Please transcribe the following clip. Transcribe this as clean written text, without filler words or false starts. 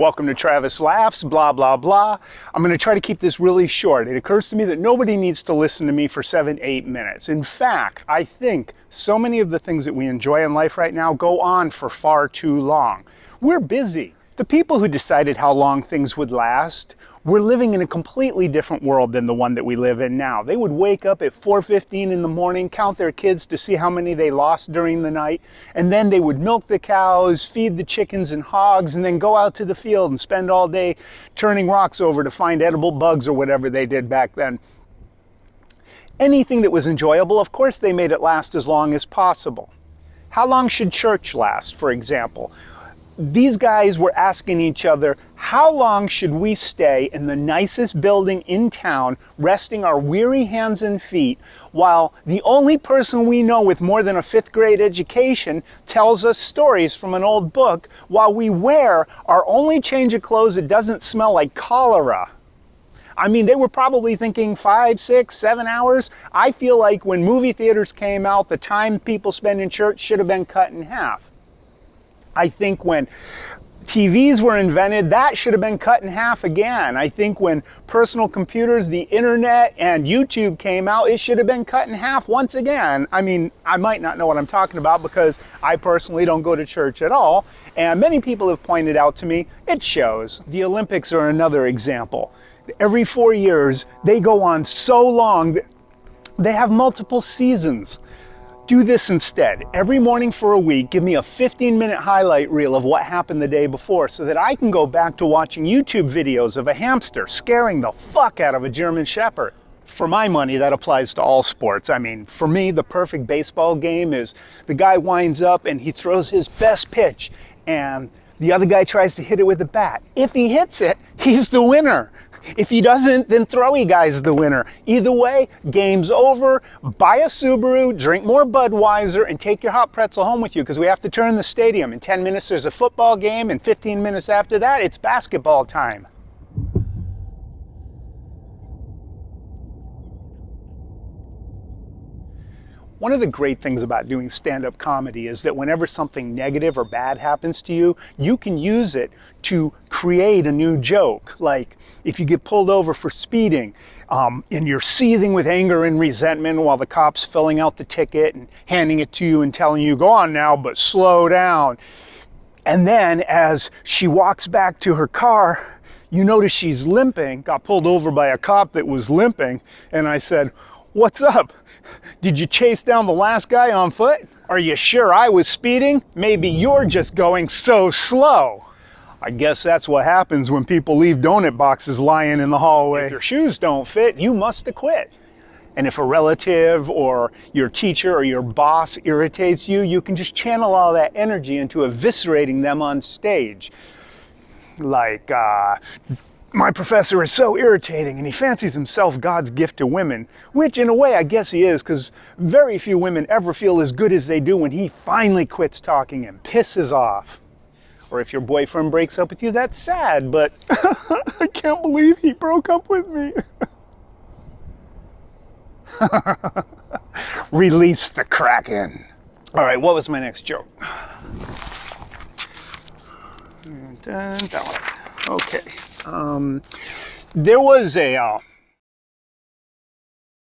Welcome to Travis Laughs, blah, blah, blah. I'm going to try to keep this really short. It occurs to me that nobody needs to listen to me for 7-8 minutes. In fact, I think so many of the things that we enjoy in life right now go on for far too long. We're busy. The people who decided how long things would last were living in a completely different world than the one that we live in now. They would wake up at 4:15 in the morning, count their kids to see how many they lost during the night, and then they would milk the cows, feed the chickens and hogs, and then go out to the field and spend all day turning rocks over to find edible bugs or whatever they did back then. Anything that was enjoyable, of course they made it last as long as possible. How long should church last, for example? These guys were asking each other, how long should we stay in the nicest building in town, resting our weary hands and feet, while the only person we know with more than a 5th grade education tells us stories from an old book, while we wear our only change of clothes that doesn't smell like cholera? I mean, they were probably thinking 5, 6, 7 hours. I feel like when movie theaters came out, the time people spend in church should have been cut in half. I think when TVs were invented, that should have been cut in half again. I think when personal computers, the internet, and YouTube came out, it should have been cut in half once again. I mean, I might not know what I'm talking about because I personally don't go to church at all. And many people have pointed out to me, it shows. The Olympics are another example. Every 4 years, they go on so long, they have multiple seasons. Do this instead. Every morning for a week, give me a 15-minute highlight reel of what happened the day before so that I can go back to watching YouTube videos of a hamster scaring the fuck out of a German Shepherd. For my money, that applies to all sports. I mean, for me, the perfect baseball game is the guy winds up and he throws his best pitch and the other guy tries to hit it with a bat. If he hits it, he's the winner. If he doesn't, then throwy guy's the winner. Either way, game's over. Buy a Subaru, drink more Budweiser, and take your hot pretzel home with you because we have to turn the stadium. In 10 minutes, there's a football game, and 15 minutes after that, it's basketball time. One of the great things about doing stand-up comedy is that whenever something negative or bad happens to you, you can use it to create a new joke. Like if you get pulled over for speeding and you're seething with anger and resentment while the cop's filling out the ticket and handing it to you and telling you, go on now, but slow down. And then as she walks back to her car, you notice she's limping, got pulled over by a cop that was limping, and I said, what's up? Did you chase down the last guy on foot? Are you sure I was speeding? Maybe you're just going so slow. I guess that's what happens when people leave donut boxes lying in the hallway. If your shoes don't fit, you must have quit. And if a relative or your teacher or your boss irritates you, you can just channel all that energy into eviscerating them on stage. Like, my professor is so irritating and he fancies himself God's gift to women, which in a way I guess he is, because very few women ever feel as good as they do when he finally quits talking and pisses off. Or if your boyfriend breaks up with you, that's sad, but I can't believe he broke up with me. Release the Kraken. All right, what was my next joke? That one. Okay. There was a